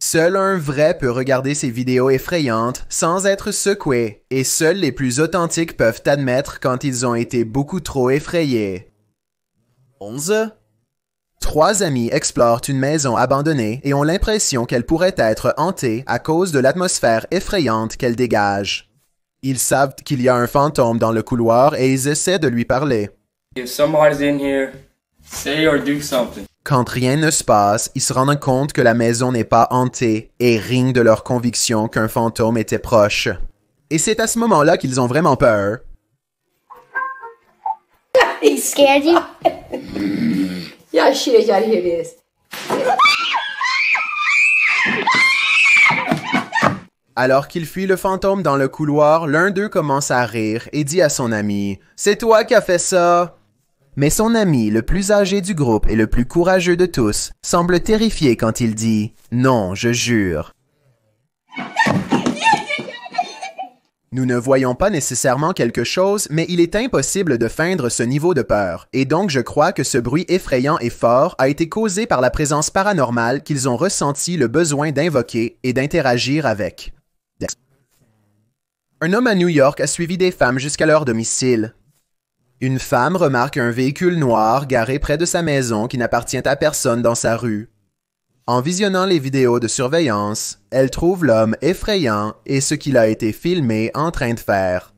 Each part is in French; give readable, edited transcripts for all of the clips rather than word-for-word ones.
Seul un vrai peut regarder ces vidéos effrayantes sans être secoué, et seuls les plus authentiques peuvent admettre quand ils ont été beaucoup trop effrayés. 11. Trois amis explorent une maison abandonnée et ont l'impression qu'elle pourrait être hantée à cause de l'atmosphère effrayante qu'elle dégage. Ils savent qu'il y a un fantôme dans le couloir et ils essaient de lui parler. If somebody's in here, say or do something. Quand rien ne se passe, ils se rendent compte que la maison n'est pas hantée et rient de leur conviction qu'un fantôme était proche. Et c'est à ce moment-là qu'ils ont vraiment peur. He scared you? Yeah, shit, y'all hear this. Alors qu'il fuit le fantôme dans le couloir, l'un d'eux commence à rire et dit à son ami « C'est toi qui as fait ça !» Mais son ami, le plus âgé du groupe et le plus courageux de tous, semble terrifié quand il dit « Non, je jure ». Nous ne voyons pas nécessairement quelque chose, mais il est impossible de feindre ce niveau de peur, et donc je crois que ce bruit effrayant et fort a été causé par la présence paranormale qu'ils ont ressenti le besoin d'invoquer et d'interagir avec. Un homme à New York a suivi des femmes jusqu'à leur domicile. Une femme remarque un véhicule noir garé près de sa maison qui n'appartient à personne dans sa rue. En visionnant les vidéos de surveillance, elle trouve l'homme effrayant et ce qu'il a été filmé en train de faire.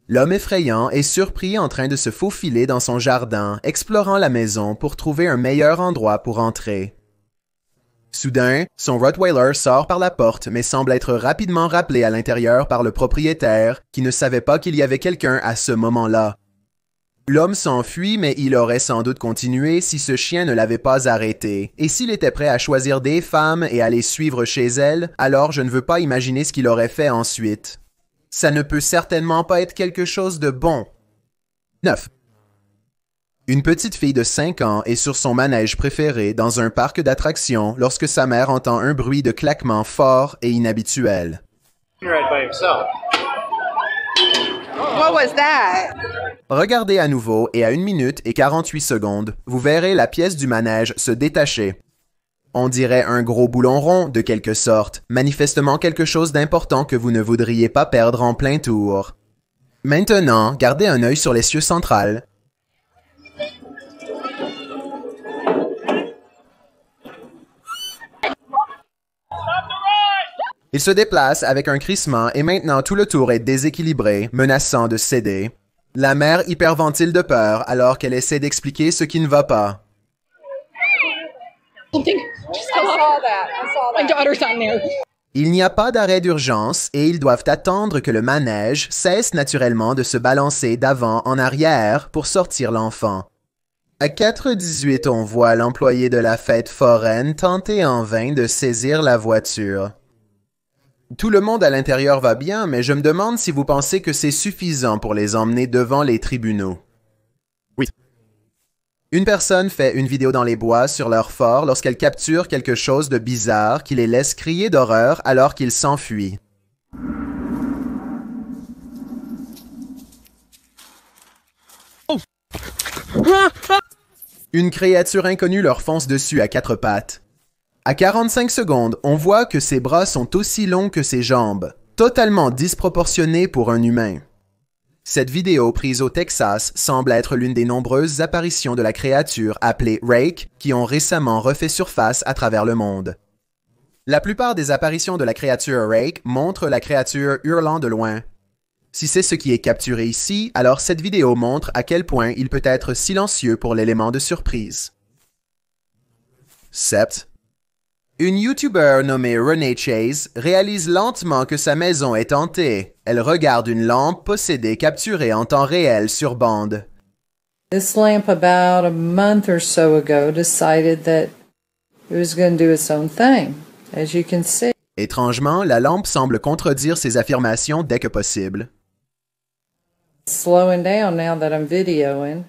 L'homme effrayant est surpris en train de se faufiler dans son jardin, explorant la maison pour trouver un meilleur endroit pour entrer. Soudain, son Rottweiler sort par la porte mais semble être rapidement rappelé à l'intérieur par le propriétaire qui ne savait pas qu'il y avait quelqu'un à ce moment-là. L'homme s'enfuit, mais il aurait sans doute continué si ce chien ne l'avait pas arrêté. Et s'il était prêt à choisir des femmes et à les suivre chez elles, alors je ne veux pas imaginer ce qu'il aurait fait ensuite. Ça ne peut certainement pas être quelque chose de bon. 9. Une petite fille de 5 ans est sur son manège préféré dans un parc d'attractions lorsque sa mère entend un bruit de claquement fort et inhabituel. What was that? Regardez à nouveau et à 1 minute et 48 secondes, vous verrez la pièce du manège se détacher. On dirait un gros boulon rond de quelque sorte, manifestement quelque chose d'important que vous ne voudriez pas perdre en plein tour. Maintenant, gardez un œil sur l'essieu central. Il se déplace avec un crissement et maintenant tout le tour est déséquilibré, menaçant de céder. La mère hyperventile de peur alors qu'elle essaie d'expliquer ce qui ne va pas. Il n'y a pas d'arrêt d'urgence et ils doivent attendre que le manège cesse naturellement de se balancer d'avant en arrière pour sortir l'enfant. À 4h18, on voit l'employé de la fête foraine tenter en vain de saisir la voiture. Tout le monde à l'intérieur va bien, mais je me demande si vous pensez que c'est suffisant pour les emmener devant les tribunaux. Oui. Une personne fait une vidéo dans les bois sur leur fort lorsqu'elle capture quelque chose de bizarre qui les laisse crier d'horreur alors qu'ils s'enfuient. Une créature inconnue leur fonce dessus à 4 pattes. À 45 secondes, on voit que ses bras sont aussi longs que ses jambes, totalement disproportionnés pour un humain. Cette vidéo prise au Texas semble être l'une des nombreuses apparitions de la créature appelée Rake qui ont récemment refait surface à travers le monde. La plupart des apparitions de la créature Rake montrent la créature hurlant de loin. Si c'est ce qui est capturé ici, alors cette vidéo montre à quel point il peut être silencieux pour l'élément de surprise. 7. Une YouTuber nommée Renee Chase réalise lentement que sa maison est hantée. Elle regarde une lampe possédée capturée en temps réel sur bande. This lamp about a month or so ago decided that it was going to do its own thing, as you can see. Étrangement, la lampe semble contredire ses affirmations dès que possible. It's slowing down now that I'm videoing,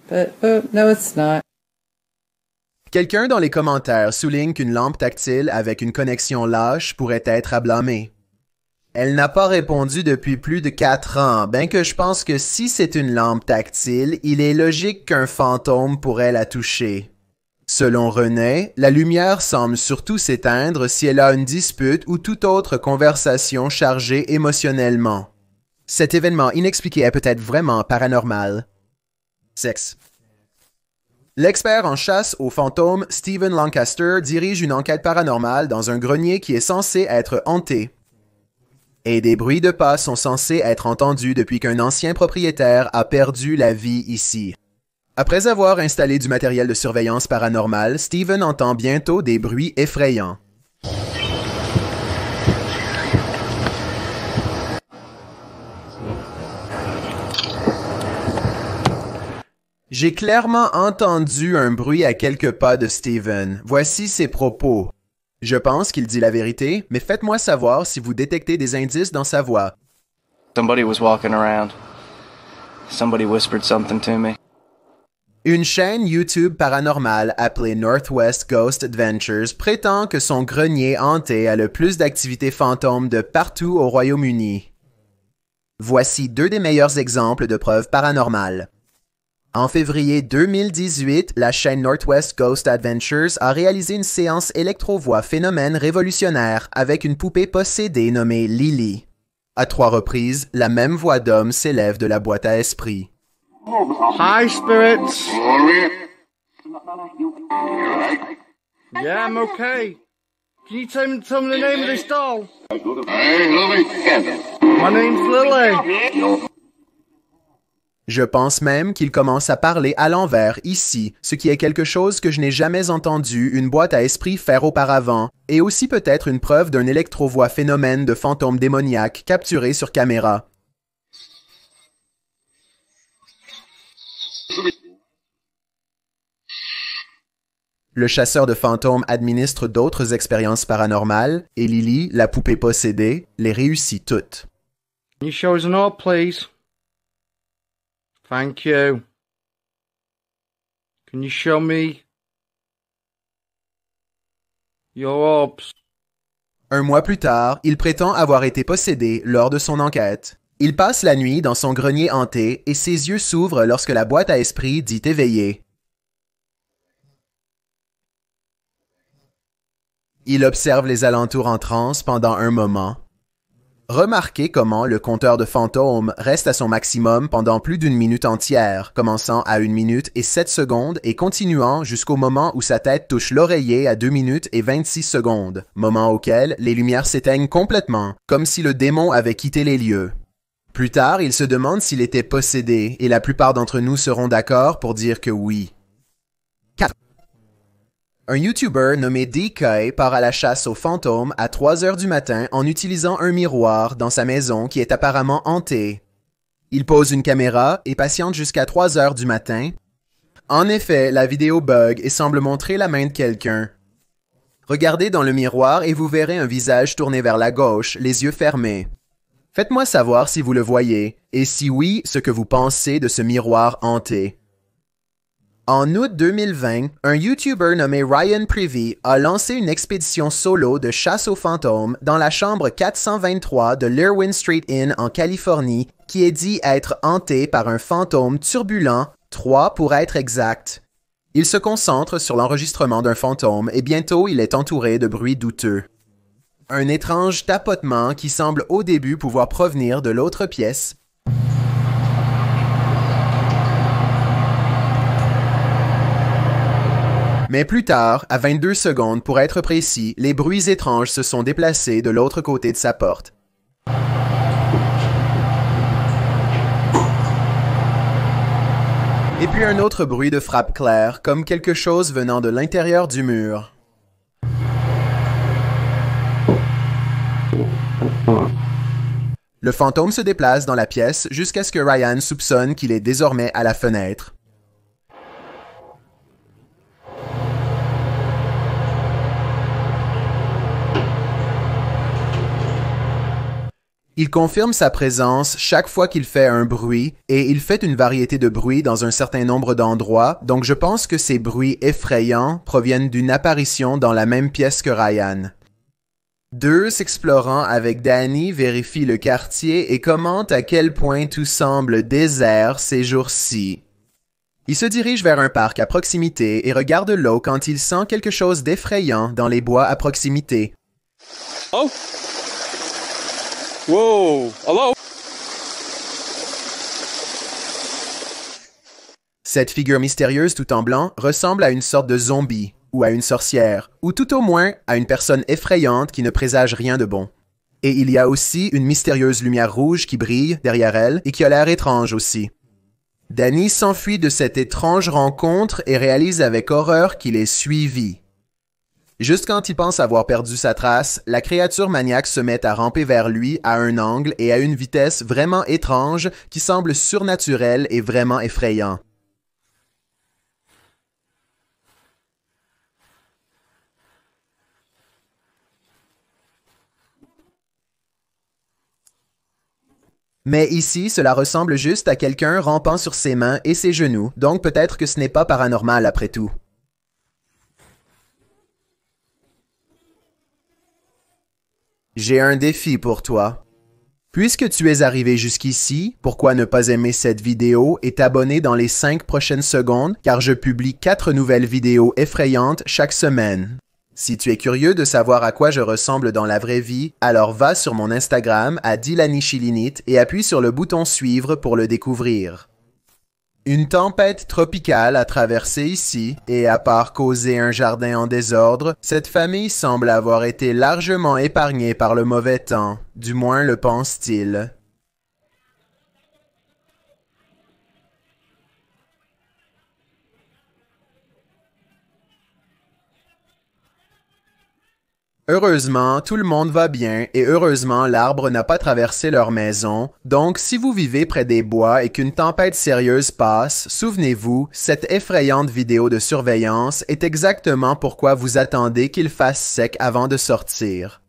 but no it's not. Quelqu'un dans les commentaires souligne qu'une lampe tactile avec une connexion lâche pourrait être à blâmer. Elle n'a pas répondu depuis plus de 4 ans, bien que je pense que si c'est une lampe tactile, il est logique qu'un fantôme pourrait la toucher. Selon René, la lumière semble surtout s'éteindre si elle a une dispute ou toute autre conversation chargée émotionnellement. Cet événement inexpliqué est peut-être vraiment paranormal. 6. L'expert en chasse aux fantômes Stephen Lancaster dirige une enquête paranormale dans un grenier qui est censé être hanté. Et des bruits de pas sont censés être entendus depuis qu'un ancien propriétaire a perdu la vie ici. Après avoir installé du matériel de surveillance paranormale, Stephen entend bientôt des bruits effrayants. J'ai clairement entendu un bruit à quelques pas de Stephen. Voici ses propos. Je pense qu'il dit la vérité, mais faites-moi savoir si vous détectez des indices dans sa voix. Somebody was walking around. Somebody whispered something to me. Une chaîne YouTube paranormale appelée Northwest Ghost Adventures prétend que son grenier hanté a le plus d'activités fantômes de partout au Royaume-Uni. Voici deux des meilleurs exemples de preuves paranormales. En février 2018, la chaîne Northwest Ghost Adventures a réalisé une séance électro-voix phénomène révolutionnaire avec une poupée possédée nommée Lily. À 3 reprises, la même voix d'homme s'élève de la boîte à esprits. Hi, spirits. Yeah, I'm okay. Can you tell me the name of this doll? My name's Lily. Je pense même qu'il commence à parler à l'envers ici, ce qui est quelque chose que je n'ai jamais entendu une boîte à esprit faire auparavant, et aussi peut-être une preuve d'un électro-voix phénomène de fantôme démoniaque capturé sur caméra. Le chasseur de fantômes administre d'autres expériences paranormales, et Lily, la poupée possédée, les réussit toutes. Can you show us an orb, please? Thank you. Can you show me your orbs? Un mois plus tard, il prétend avoir été possédé lors de son enquête. Il passe la nuit dans son grenier hanté et ses yeux s'ouvrent lorsque la boîte à esprit dit éveillé. Il observe les alentours en transe pendant un moment. Remarquez comment le compteur de fantômes reste à son maximum pendant plus d'une minute entière, commençant à 1 minute et 7 secondes et continuant jusqu'au moment où sa tête touche l'oreiller à 2 minutes et 26 secondes, moment auquel les lumières s'éteignent complètement, comme si le démon avait quitté les lieux. Plus tard, il se demande s'il était possédé, et la plupart d'entre nous seront d'accord pour dire que oui. 4. Un YouTuber nommé DK part à la chasse aux fantômes à 3 heures du matin en utilisant un miroir dans sa maison qui est apparemment hantée. Il pose une caméra et patiente jusqu'à 3 heures du matin. En effet, la vidéo bug et semble montrer la main de quelqu'un. Regardez dans le miroir et vous verrez un visage tourné vers la gauche, les yeux fermés. Faites-moi savoir si vous le voyez, et si oui, ce que vous pensez de ce miroir hanté. En août 2020, un YouTuber nommé Ryan Privy a lancé une expédition solo de chasse aux fantômes dans la chambre 423 de l'Irwin Street Inn en Californie, qui est dit être hantée par un fantôme turbulent, 3 pour être exact. Il se concentre sur l'enregistrement d'un fantôme et bientôt il est entouré de bruits douteux. Un étrange tapotement qui semble au début pouvoir provenir de l'autre pièce. Mais plus tard, à 22 secondes pour être précis, les bruits étranges se sont déplacés de l'autre côté de sa porte. Et puis un autre bruit de frappe claire, comme quelque chose venant de l'intérieur du mur. Le fantôme se déplace dans la pièce jusqu'à ce que Ryan soupçonne qu'il est désormais à la fenêtre. Il confirme sa présence chaque fois qu'il fait un bruit, et il fait une variété de bruits dans un certain nombre d'endroits, donc je pense que ces bruits effrayants proviennent d'une apparition dans la même pièce que Ryan. Deux s'explorant avec Danny vérifient le quartier et commentent à quel point tout semble désert ces jours-ci. Il se dirige vers un parc à proximité et regarde l'eau quand il sent quelque chose d'effrayant dans les bois à proximité. Oh! Whoa! Hello? Cette figure mystérieuse tout en blanc ressemble à une sorte de zombie, ou à une sorcière, ou tout au moins à une personne effrayante qui ne présage rien de bon. Et il y a aussi une mystérieuse lumière rouge qui brille derrière elle et qui a l'air étrange aussi. Danny s'enfuit de cette étrange rencontre et réalise avec horreur qu'il est suivi. Juste quand il pense avoir perdu sa trace, la créature maniaque se met à ramper vers lui à un angle et à une vitesse vraiment étrange qui semble surnaturelle et vraiment effrayant. Mais ici, cela ressemble juste à quelqu'un rampant sur ses mains et ses genoux, donc peut-être que ce n'est pas paranormal après tout. J'ai un défi pour toi. Puisque tu es arrivé jusqu'ici, pourquoi ne pas aimer cette vidéo et t'abonner dans les 5 prochaines secondes, car je publie 4 nouvelles vidéos effrayantes chaque semaine. Si tu es curieux de savoir à quoi je ressemble dans la vraie vie, alors va sur mon Instagram à Dilanichilinit et appuie sur le bouton suivre pour le découvrir. Une tempête tropicale a traversé ici, et à part causer un jardin en désordre, cette famille semble avoir été largement épargnée par le mauvais temps, du moins le pense-t-il. Heureusement, tout le monde va bien et heureusement, l'arbre n'a pas traversé leur maison. Donc, si vous vivez près des bois et qu'une tempête sérieuse passe, souvenez-vous, cette effrayante vidéo de surveillance est exactement pourquoi vous attendez qu'il fasse sec avant de sortir.